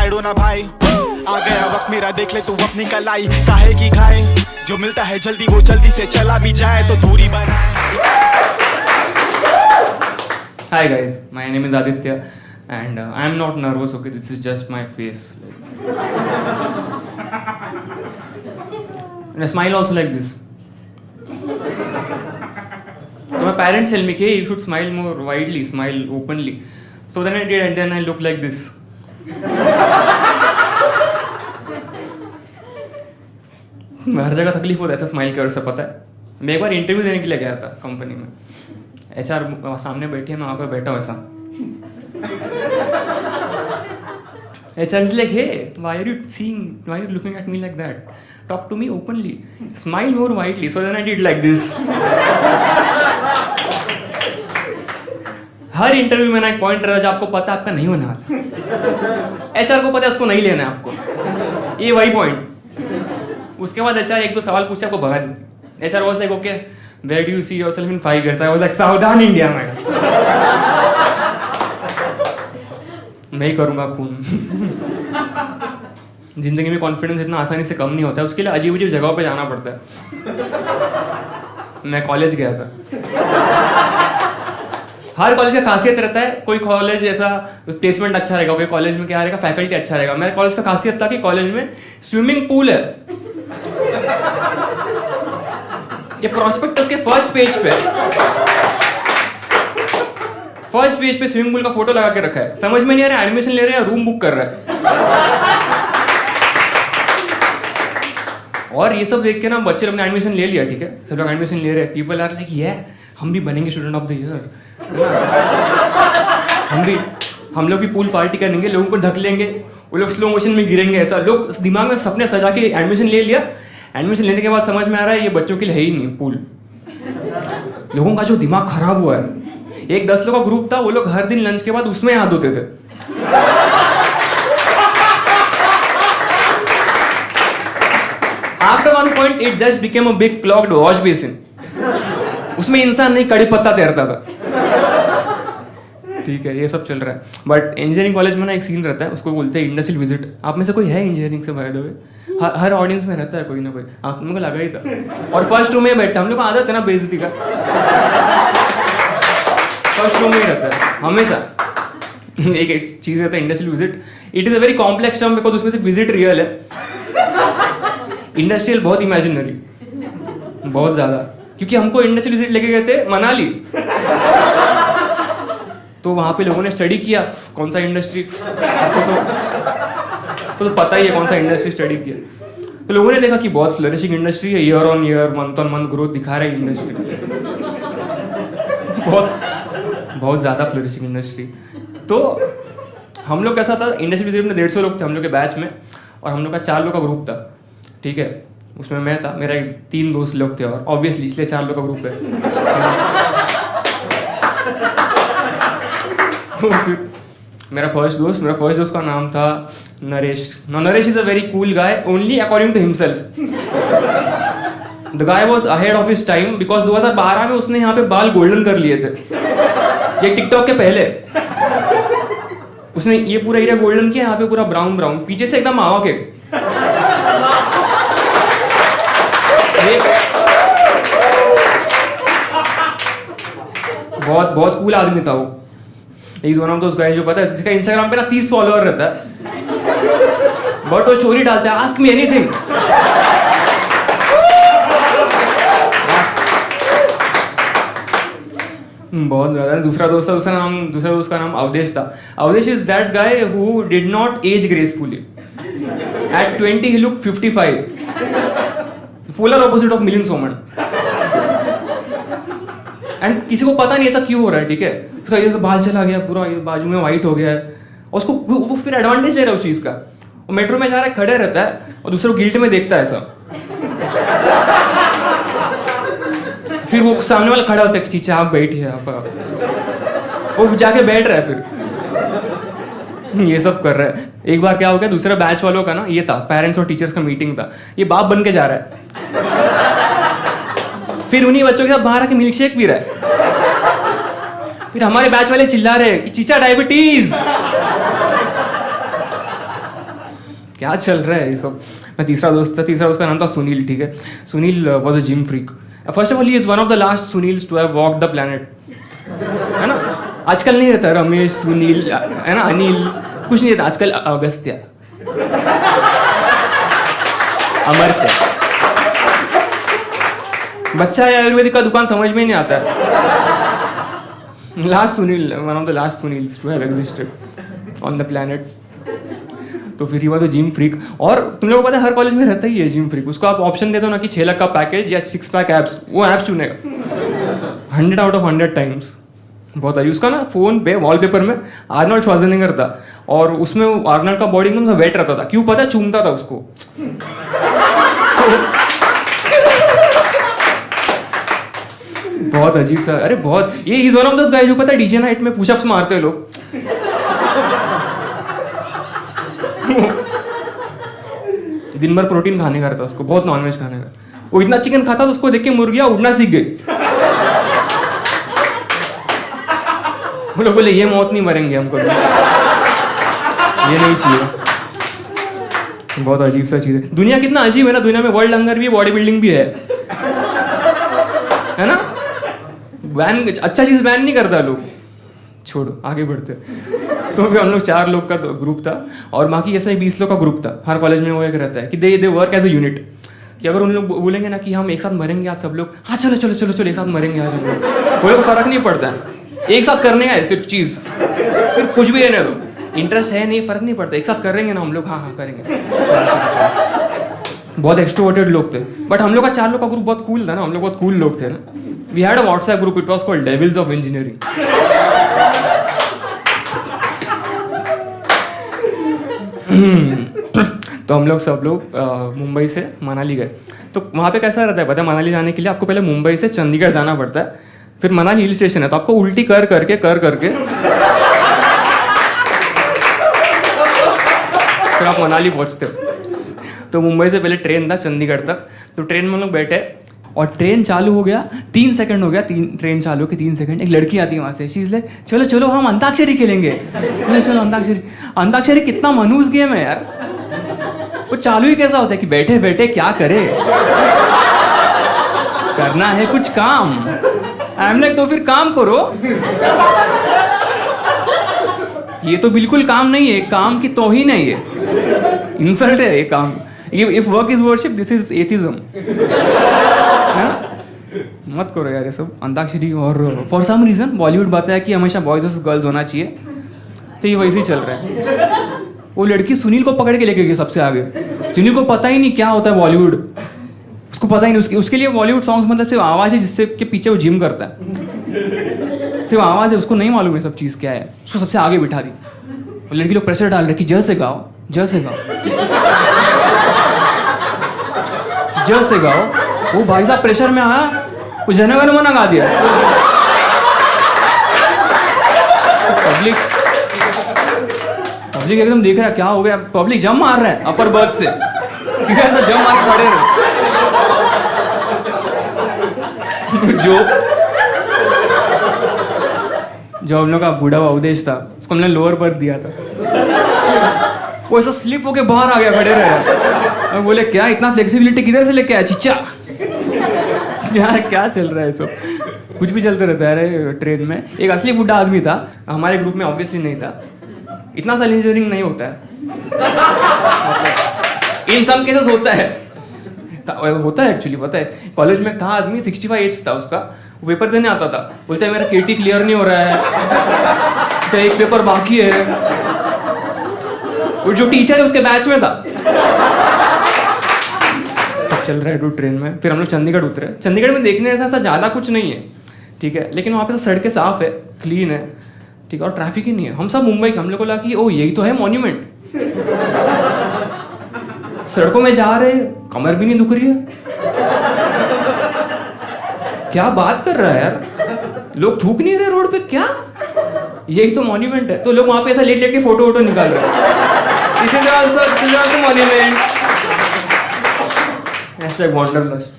Side होना भाई, आ गया वक्त मेरा देख ले तू अपनी कलाई, काहे की खाए जो मिलता है जल्दी वो जल्दी से चला भी जाए तो दूरी बनाए। Hi guys, my name is Aditya and I am not nervous, okay, this is just my face. And I smile also like this. So my parents tell me, hey, you should smile more widely, smile openly. So then I did and then I look like this. हर जगह तकलीफ होता है ऐसा smile की वजह से, पता है। मैं एक बार इंटरव्यू देने के लिए गया था कंपनी में, HR सामने बैठी है, मैं वहाँ पर बैठा हूँ ऐसा। HR is like, hey, why are you looking at me like that? Talk to me openly, smile more widely. So then I did like this. Her interview में ना एक पॉइंट रहा जो आपको पता है आपका नहीं होने वाला, HR को पता है उसको नहीं लेना है आपको, ये वही पॉइंट। उसके बाद HR एक दो सवाल पूछे आपको भगा देती। HR was like, okay, where do you see yourself in 5 years? I was like, सावधान इंडिया में। मैं ही करूँगा खून। जिंदगी में कॉन्फिडेंस इतना आसानी से कम नहीं होता है, उसके लिए अजीब अजीब जगहों पे जाना पड़ता है। मैं कॉलेज गया था। हर कॉलेज का खासियत रहता है, कोई कॉलेज ऐसा प्लेसमेंट अच्छा रहेगा, कोई कॉलेज में क्या रहेगा फैकल्टी अच्छा रहेगा। मेरे कॉलेज का खासियत था कि कॉलेज में स्विमिंग पूल है। ये प्रोस्पेक्टस के फर्स्ट पेज पे स्विमिंग पूल का फोटो लगा के रखा है। समझ में नहीं आ रहा एडमिशन ले रहे हैं रूम बुक कर रहा है। और ये सब देख के ना बच्चे लोग ने एडमिशन ले लिया, ठीक है, सब लोग एडमिशन ले रहे हैं। पीपल आर लाइक, ये हम भी बनेंगे स्टूडेंट ऑफ द ईयर, हम लोग भी पूल पार्टी करेंगे, लोगों को ढक लेंगे, वो लोग स्लो मोशन में गिरेंगे। ऐसा लोग दिमाग में सपने सजा के एडमिशन ले लिया। एडमिशन लेने के बाद समझ में आ रहा है ये बच्चों के लिए है ही नहीं पूल। लोगों का जो दिमाग खराब हुआ है। एक 10 लोग का ग्रुप था, वो लोग हर दिन लंच के बाद उसमें हाथ धोते थे। After one point, it just became a big clogged wash basin. उसमें इंसान नहीं कड़ी पत्ता तैरता था। ठीक है, ये सब चल रहा है। बट इंजीनियरिंग कॉलेज में ना एक सीन रहता है, उसको बोलते हैं इंडस्ट्रियल विजिट। आप में से कोई है इंजीनियरिंग से? By the way her audience में रहता है कोई ना कोई, आप लोगों को लगा ही था। और फर्स्ट रूम में बैठा, हम लोग को आदत है ना बेइज्जती का, फर्स्ट रूम में ही रहता है हमेशा। एक चीज रहता है industrial visit. It is a very complex term because उसमें से विजिट रियल है, इंडस्ट्रियल बहुत इमेजिनरी, बहुत ज्यादा। क्योंकि हमको इंडस्ट्रियल विजिट लेके गए थे मनाली, तो वहां पे लोगों ने स्टडी किया कौन सा इंडस्ट्री, आपको तो पता ही है कौन सा इंडस्ट्री स्टडी किया। तो लोगों ने देखा कि बहुत फ्लरिशिंग इंडस्ट्री है, year on year month on month growth दिखा रहा है इंडस्ट्री, बहुत ज्यादा फ्लरिशिंग इंडस्ट्री। तो हम लोग कैसा था, इंडस्ट्री विजिट में 150 लोग थे हम लोग के बैच में, और हम लोग का 4 लोग का ग्रुप था, ठीक है। उसमें मैं था, मेरा 3 दोस्त लोग थे, और ऑब्वियसली इसलिए 4 लोग का ग्रुप है। तो फिर मेरा फर्स्ट दोस्त का नाम था Naresh. Naresh is a very cool guy only according to himself. The guy was ahead of his time because 2012 में उसने यहाँ पे बाल गोल्डन कर लिए थे, ये टिकटॉक के पहले। उसने ये पूरा एरिया गोल्डन किया, यहाँ पे पूरा ब्राउन, पीछे से एकदम मावा के। बहुत कूल आदमी था वो। Is one of those guys जो पता है जिसका इंस्टाग्राम पे ना 30 फॉलोअर रहता है, बट वो स्टोरी डालता है आस्क मी एनीथिंग। बहुत ज्यादा। दूसरा दोस्त का नाम अवधेश था। Awadhesh is that guy who did not age gracefully. At 20 he look 55, polar opposite of Milind Soman. And किसी को पता नहीं ऐसा क्यों हो रहा है, ठीक है। उसका ये बाल चला गया पूरा, बाजू में व्हाइट हो गया है, और उसको वो फिर एडवांटेज ले रहा है उस चीज का। वो मेट्रो में जा रहा है, खड़े रहता है, और दूसरे को गिल्ट में देखता है ऐसा। फिर वो सामने वाला खड़ा होता है कि चीचा आप बैठिए, आप वो जाके बैठ रहा है, फिर ये सब कर रहा है। एक बार क्या हो गया, दूसरा बैच वालों का ना ये था, पेरेंट्स और टीचर्स का मीटिंग था, ये बाप बन के जा रहा है। फिर उन्हीं बच्चों के साथ बाहर आके मिल्क शेक पी रहा है। फिर हमारे बैच वाले चिल्ला रहे हैं कि चीचा डायबिटीज। क्या चल रहा है ये सब। मैं तीसरा दोस्त का नाम था सुनील, ठीक है। Sunil was a gym freak. First of all he is one of the last Sunils to have walk the planet, है ना। आजकल नहीं रहता रमेश, सुनील, है ना, अनिल, कुछ नहीं रहता आजकल। अगस्त्य, अमर्त्य, बच्चा है, आयुर्वेदिक का दुकान समझ में ही नहीं आता है। Last Sunil, one of the last Sunils to have existed on the planet. तो फिर ही हुआ तो जिम फ्रीक। और तुम लोगों को पता है हर कॉलेज में रहता ही है जिम फ्रीक। उसको आप ऑप्शन देते हो ना कि 6 लाख का पैकेज या 6 पैक एप्स, वो ऐप्स चुनेगा 100 आउट ऑफ 100 टाइम्स। बहुत है उसका ना फोन पे वॉलपेपर में आर्नल्ड श्वार्ज़नेगर था, और उसमें आर्नल्ड का बॉडी एकदम वेट रहता था। क्यों पता है? चूमता था उसको। बहुत अजीब सा, अरे बहुत, ये is one of those guys जो पता है डीजे नाइट में पुशअप्स मारते हैं लोग। दिन भर प्रोटीन खाने का रहता उसको, बहुत नॉनवेज खाने का। वो इतना चिकन खाता था उसको देख के मुर्गियां उड़ना सीख गई। वो लोग बोले ये मौत नहीं मरेंगे हमको, ये नहीं चाहिए। बहुत अजीब सा चीज है दुनिया। कितना अजीब है ना, दुनिया में वर्ल्ड हंगर भी है, बॉडी बिल्डिंग भी है ना। बैन, अच्छा चीज बैन नहीं करता लोग। छोड़ो, आगे बढ़ते। तो फिर हम लोग 4 लोग का ग्रुप था, और बाकी ऐसा ही 20 लोग का ग्रुप था। हर कॉलेज में वो एक रहता है कि they work as a unit, कि अगर उन लोग बोलेंगे ना कि हम एक साथ मरेंगे आज सब लोग, हाँ चलो चलो चलो चलो एक साथ मरेंगे आज हम लोग, वो लोग को फर्क नहीं पड़ता है। एक साथ करने का है सिर्फ चीज, फिर कुछ भी रहने दो, इंटरेस्ट है नहीं, फर्क नहीं पड़ता। एक साथ करेंगे ना हम लोग, हाँ हाँ करेंगे, चलो चलो चलो। बहुत एक्सट्रोवर्टेड लोग थे, बट हम लोग का 4 लोग का ग्रुप बहुत कूल था ना। हम लोग बहुत कूल लोग थे ना। We had a WhatsApp group, it was called devils of engineering. तो हम लोग सब लोग मुंबई से मनाली गए। तो वहाँ पे कैसा रहता है पता है? मनाली जाने के लिए आपको पहले मुंबई से चंडीगढ़ जाना पड़ता है, फिर मनाली हिल स्टेशन है, तो आपको उल्टी कर करके फिर आप मनाली पहुँचते हो। तो मुंबई से पहले ट्रेन था चंडीगढ़ तक। तो ट्रेन में हम लोग बैठे, और ट्रेन चालू हो गया, 3 सेकंड हो गया, ट्रेन चालू हो के 3 सेकंड, एक लड़की आती है वहाँ से। शी इज लाइक चलो चलो हम अंताक्षरी खेलेंगे, चलो चलो अंताक्षरी। अंताक्षरी कितना मनूस गेम है यार। वो चालू ही कैसा होता है कि बैठे बैठे क्या करे, करना है कुछ काम। आई एम लाइक तो फिर काम करो। ये तो बिल्कुल काम नहीं है, काम की तौहीन है, ये इंसल्ट है ये काम। If work is worship, this is atheism. मत करो यार ये सब अंताक्षरी। और फॉर सम रीजन बॉलीवुड बताया है कि हमेशा बॉयज वर्सेस गर्ल्स होना चाहिए, तो ये वैसे ही चल रहा है। वो लड़की सुनील को पकड़ के लेके गई सबसे आगे। सुनील को पता ही नहीं क्या होता है बॉलीवुड, उसको पता ही नहीं। उसके लिए बॉलीवुड सॉन्ग्स मतलब सिर्फ आवाज है जिससे के पीछे वो जिम करता है, सिर्फ आवाज है, उसको नहीं मालूम है सब चीज क्या है। उसको सबसे आगे बिठा दी। वो लड़की लोग प्रेशर डाल रहे कि ज से गाओ, ज से गाओ, ज से गाओ। वो भाई साहब प्रेशर में आया, वो जनगण मन गा दिया। पब्लिक एकदम देख रहा है क्या हो गया। पब्लिक जम मार रहा है अपर बर्थ से, सीधा ऐसा जम मार के खड़े रहे। जो हम लोग का बूढ़ा हुआ उदेश था, उसको हमने लोअर बर्थ दिया था। वो ऐसा स्लिप होके बाहर आ गया, खड़े रहे। बोले क्या इतना फ्लेक्सिबिलिटी किधर से लेके आया चिच्चा? क्या चल रहा है सब? कुछ भी चलते रहता है ट्रेन में। एक असली बूढ़ा आदमी था, हमारे ग्रुप में ऑब्वियसली नहीं था। इतना सा इंजीनियरिंग नहीं होता है, इन सम केसेस होता है एक्चुअली। पता है कॉलेज में था आदमी, 65 एज था उसका। वो पेपर देने आता था, बोलता है मेरा केटी क्लियर नहीं हो रहा है, तो एक पेपर बाकी है। और जो टीचर है उसके बैच में था। सब चल रहा है टू ट्रेन में। फिर हम लोग चंडीगढ़ उतरे। चंडीगढ़ में देखने ऐसा ज़्यादा कुछ नहीं है, ठीक है, लेकिन वहाँ पे तो सड़कें साफ है, क्लीन है, ठीक है, और ट्रैफिक ही नहीं है। हम सब मुंबई के, हम लोग को लगा कि ओ यही तो है मॉन्यूमेंट। सड़कों में जा रहे, कमर भी नहीं दुख रही है। क्या बात कर रहा है यार, लोग थूक नहीं रहे रोड पे, क्या यही तो मॉन्यूमेंट है। तो लोग वहां पे ऐसा लेट लेट के फोटो वोटो निकाल रहे हैं। This is also monument. #wanderlust।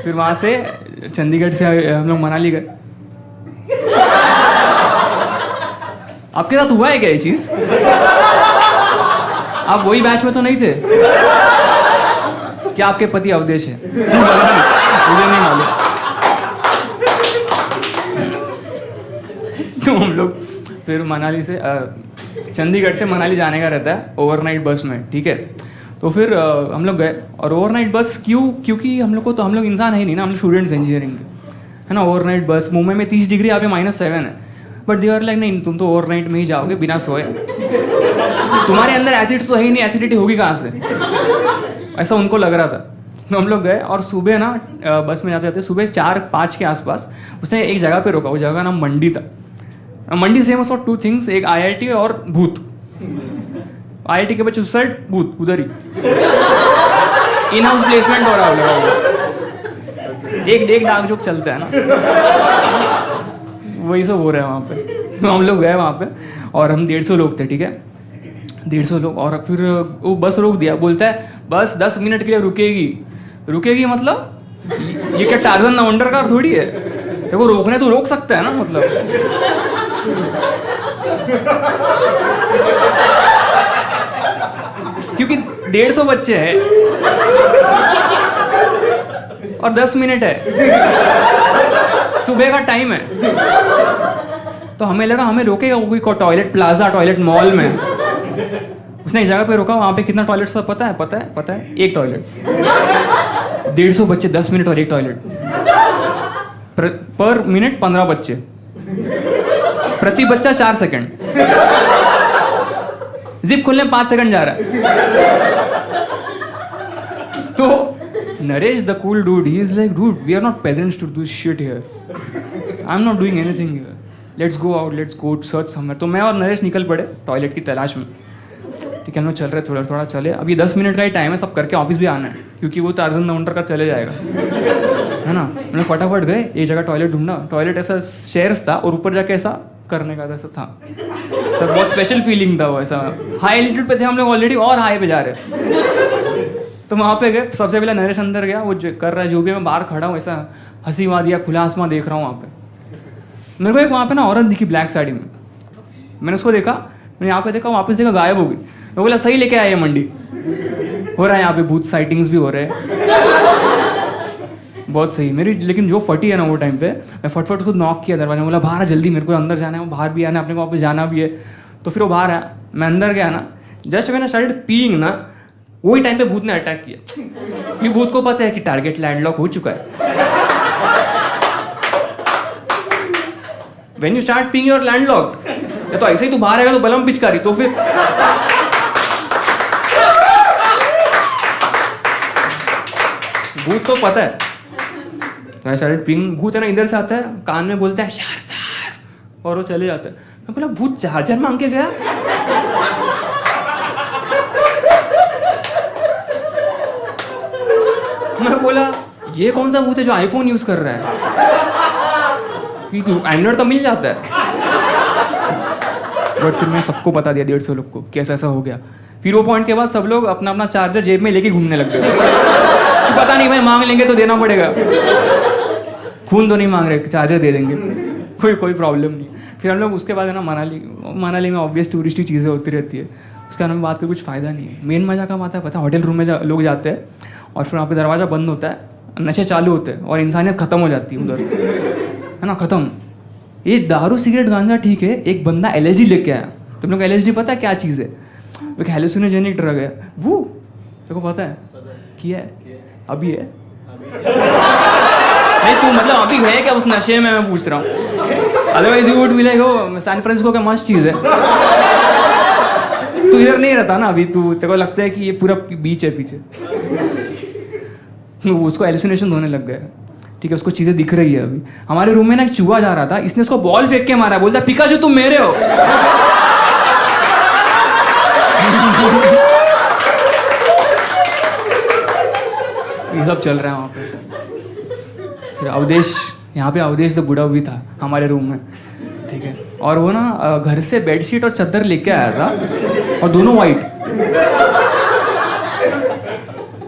फिर वहां से चंडीगढ़ से हम लोग मनाली गए। आपके साथ हुआ है क्या ये चीज? आप वही बैच में तो नहीं थे क्या? आपके पति अवधेश है? मुझे नहीं मालूम। तो हम लोग फिर मनाली से चंडीगढ़ से मनाली जाने का रहता है ओवरनाइट बस में, ठीक है। तो फिर हम लोग गए, और ओवरनाइट बस क्योंकि हम लोग इंसान है ही नहीं ना, हम लोग स्टूडेंट्स इंजीनियरिंग के, है ना। ओवरनाइट बस, मुंबई में 30 डिग्री, यहाँ पे -7 है, बट दे आर लाइक नहीं, तुम तो ओवरनाइट में ही जाओगे बिना सोए, तुम्हारे अंदर एसिड्स तो है ही नहीं, एसिडिटी होगी कहाँ से, ऐसा उनको लग रहा था। तो हम लोग गए, और सुबह ना बस में जाते जाते सुबह 4-5 के आसपास उसने एक जगह पे रोका, वो जगह का नाम मंडी था। मंडी फेमस फॉर 2 थिंग्स, एक IIT और भूत। IIT के बच्चे उस साइड, भूत उधर ही, इन हाउस प्लेसमेंट हो रहा होगा, एक डाक जोक चलता है ना, वही सब हो रहा है वहाँ पे। तो हम लोग गए वहाँ पे, और हम 150 लोग थे, ठीक है, 150 लोग। और फिर वो बस रोक दिया, बोलता है बस 10 मिनट के लिए रुकेगी मतलब ये क्या टार्जन नवंडर कार थोड़ी है, देखो रोकने तो रोक सकता है ना, मतलब क्योंकि 150 बच्चे हैं और 10 मिनट है, सुबह का टाइम है। तो हमें लगा हमें रोकेगा कोई टॉयलेट प्लाजा, टॉयलेट मॉल में। उसने एक जगह पे रोका, वहां पे कितना टॉयलेट था पता है? एक टॉयलेट, 150 बच्चे, 10 मिनट और एक टॉयलेट, पर मिनट 15 बच्चे, प्रति बच्चा 4 सेकंड, जिप खोलने 5 सेकंड जा रहा है। तो Naresh the cool dude, he is like, dude we are not peasants to do shit here, I am not doing anything here, let's go out, let's go search somewhere. तो मैं और नरेश निकल पड़े टॉयलेट की तलाश में, ठीक है। हम लोग चल रहे, थोड़ा चले, अब ये 10 मिनट का ही टाइम है, सब करके ऑफिस भी आना है, क्योंकि वो टार्जन नवंडर का चले जाएगा, है ना। हम लोग फटाफट गए, एक जगह टॉयलेट ढूंढा, टॉयलेट ऐसा शेयर्स था, और ऊपर जाके ऐसा करने का ऐसा था, सब बहुत स्पेशल फीलिंग था वो, ऐसा हाई एल्टीट्यूड पे थे हम लोग ऑलरेडी, और हाई पे जा रहे। तो वहाँ पे गए, सबसे पहले नरेश अंदर गया, वो जो कर रहा है जो भी, मैं बाहर खड़ा हूँ, ऐसा हंसी वहाँ दिया, खुला आसमां देख रहा हूँ। वहाँ पे मेरे को एक वहाँ पे ना औरत दिखी ब्लैक साड़ी में, मैंने उसको देखा, मैंने यहाँ पे देखा, वापस देखा, गायब हो गई। मैं बोला सही लेके आए मंडी, हो रहा है यहाँ पे भूत साइटिंग्स भी हो रहे हैं, बहुत सही मेरी। लेकिन जो फटी है ना वो टाइम पे, मैं फटफट उसको नॉक किया दरवाजा, बोला बाहर जल्दी, मेरे को अंदर जाना है, वो बाहर भी आना है, अपने को वापस जाना भी है। तो फिर वो बाहर आया, मैं अंदर गया ना, जस्ट मैंने स्टार्टेड पीइंग ना, वही टाइम पे भूत ने अटैक किया, क्योंकि भूत को पता है कि टारगेट लैंडलॉक हो चुका है। When you start peeing your landlocked, या तो ऐसे ही तू बाहर आएगा तो बलम पिचकारी, तो फिर भूत को पता है। तो आई स्टार्टेड पिंग, भूत है ना इधर से आता है, कान में बोलता है शार शार, और वो चले जाता है। मैं बोला भूत चार्जर मांग के गया। मैं बोला ये कौन सा भूत है जो आईफोन यूज कर रहा है, क्योंकि एंड्रॉइड तो मिल जाता है। बट फिर मैं सबको बता दिया, 150 लोग को, कैसा ऐसा हो गया। फिर वो पॉइंट के बाद सब लोग अपना अपना चार्जर जेब में लेके घूमने लग गए। पता नहीं भाई, मांग लेंगे तो देना पड़ेगा, खून तो नहीं मांग रहे, चार्जर दे देंगे, कोई प्रॉब्लम नहीं। फिर हम लोग उसके बाद है ना मनाली में ऑब्वियस टूरिस्टी चीज़ें होती रहती है, उसके बारे में बात कर कुछ फ़ायदा नहीं है। मेन मजा कब आता है पता है? होटल रूम में लोग जाते हैं और फिर वहाँ पे दरवाज़ा बंद होता है, नशे चालू होते हैं और इंसानियत ख़त्म हो जाती है उधर, है ना, ख़त्म। ये दारू सिगरेट गांजा ठीक है, एक बंदा LSD लेके आया। तुम लोग LSD पता है क्या चीज़ है? एक हेलुसिनोजेनिक ड्रग है वो, तेरे को पता है? किया है? अभी है? नहीं तू मतलब अभी है क्या उस नशे में, मैं पूछ रहा हूँ। Otherwise you would be like oh San Francisco का मस्त चीज़ है। तू इधर नहीं रहता ना अभी, तू तेरे को लगता है कि ये पूरा बीच है पीछे। उसको एलुसिनेशन होने लग गया, ठीक है, उसको चीज़ें दिख रही है। अभी हमारे रूम में ना एक चूहा जा रहा था, इसने उसको बॉल फेंक के मारा, बोलता पिकाचू तुम मेरे हो। ये सब चल रहा है वहाँ पे। फिर अवधेश, यहाँ पे अवधेश द बुढ़ा भी था हमारे रूम में, ठीक है, और वो ना घर से बेडशीट और चादर लेके आया था और दोनों वाइट,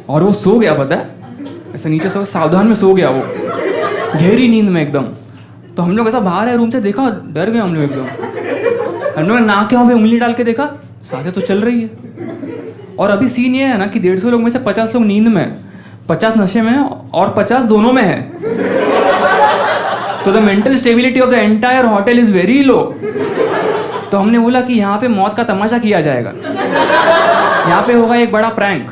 और वो सो गया पता है, ऐसा नीचे से सावधान में सो गया वो, गहरी नींद में एकदम। तो हम लोग ऐसा बाहर है रूम से देखा, डर गए हम लोग एकदम, हम लोगों ने नाक के वहाँ पे उंगली डाल के देखा, सांसें तो चल रही है। और अभी सीन ये है ना कि 150 लोग में से 50 लोग नींद में, 50 नशे में और 50 दोनों में है। तो the mental stability of the entire hotel is very low. तो हमने बोला कि यहाँ पे मौत का तमाशा किया जाएगा, यहाँ पे होगा एक बड़ा प्रैंक।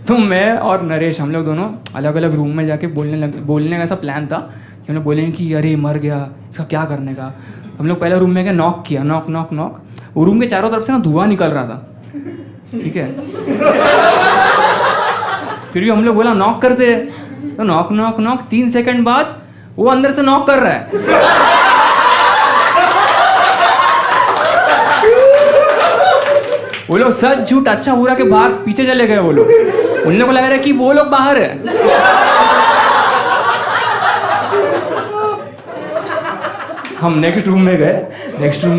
तो मैं और नरेश हम लोग दोनों अलग अलग रूम में जाके बोलने का ऐसा प्लान था कि हम लोग बोलेंगे कि अरे मर गया, इसका क्या करने का। हम लोग पहले रूम में गए, नॉक किया, नॉक नॉक नॉक। वो रूम के चारों तरफ से ना धुआं निकल रहा था, ठीक है। फिर भी हम लोग बोला नॉक करते, तो नॉक नॉक नॉक। 3 सेकंड बाद वो अंदर से नॉक कर रहा है। वो लोग सच झूठ अच्छा बुरा के बाहर पीछे चले गए। वो लोग, उन लोगों को लग रहा है कि वो लोग बाहर है। हम नेक्स्ट रूम में गए, नेक्स्ट रूम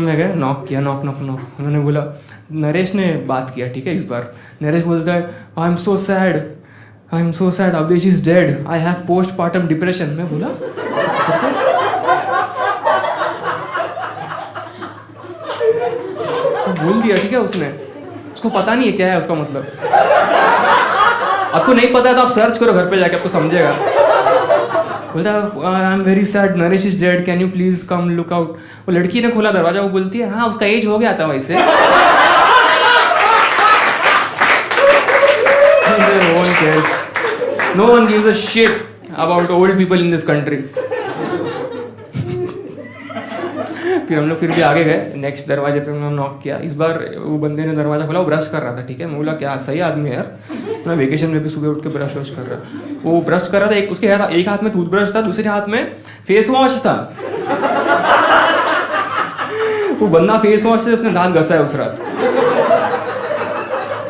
में गए, नॉक किया, नॉक नॉक नॉक। उन्होंने बोला, नरेश ने बात किया, ठीक है। इस बार नरेश बोलता है, I am so sad, Awadhesh is dead, I have postpartum depression. मैं बोला बोल दिया, ठीक है। उसने, उसको पता नहीं है क्या है उसका मतलब। आपको नहीं पता है तो आप सर्च करो घर पे जाके, आपको समझेगा। बोलता है, I am very sad, Naresh is dead, can you please come look out. वो लड़की ने खोला दरवाजा, वो बोलती है, हाँ उसका एज हो गया था वैसे। No one gives a shit about old people in this country. फिर हम लोग फिर भी आगे गए, नेक्स्ट दरवाजे पे हमने नॉक किया। इस बार वो बंदे ने दरवाजा खोला, वो ब्रश कर रहा था, ठीक है। मैं बोला क्या सही आदमी है यार, मैं वेकेशन में भी सुबह उठ के ब्रश वश कर रहा। वो ब्रश कर रहा था, उसके एक हाथ में टूथब्रश था, दूसरे हाथ में फेस वॉश था। वो बंदा फेस वॉश से उसने दांत घसा है उस रात।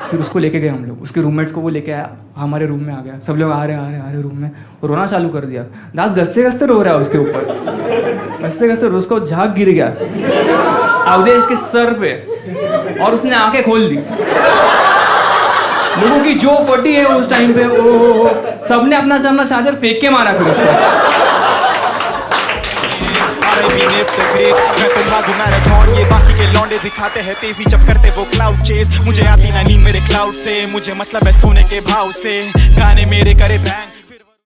फिर उसको लेके गए हम लोग, उसके रूममेट्स को वो लेके आया, हमारे रूम में आ गया। सब लोग आ रहे रूम में, वो रोना चालू कर दिया। दांत घसते रो रहा है उसके ऊपर, घसते उसको झाग गिर गया अवधेश के सर पे, और उसने आंखें खोल दी। लोगों की जो फटी है उस टाइम पे, ओ सबने अपना चार्जर फेंक के मारा फिर उसको। मैं तो भागू मैराथन, ये बाकी के लौंडे दिखाते हैं तेजी जब करते वो क्लाउड चेस। मुझे आती ना नींद मेरे क्लाउड से, मुझे मतलब है सोने के भाव से। गाने मेरे करे बैंग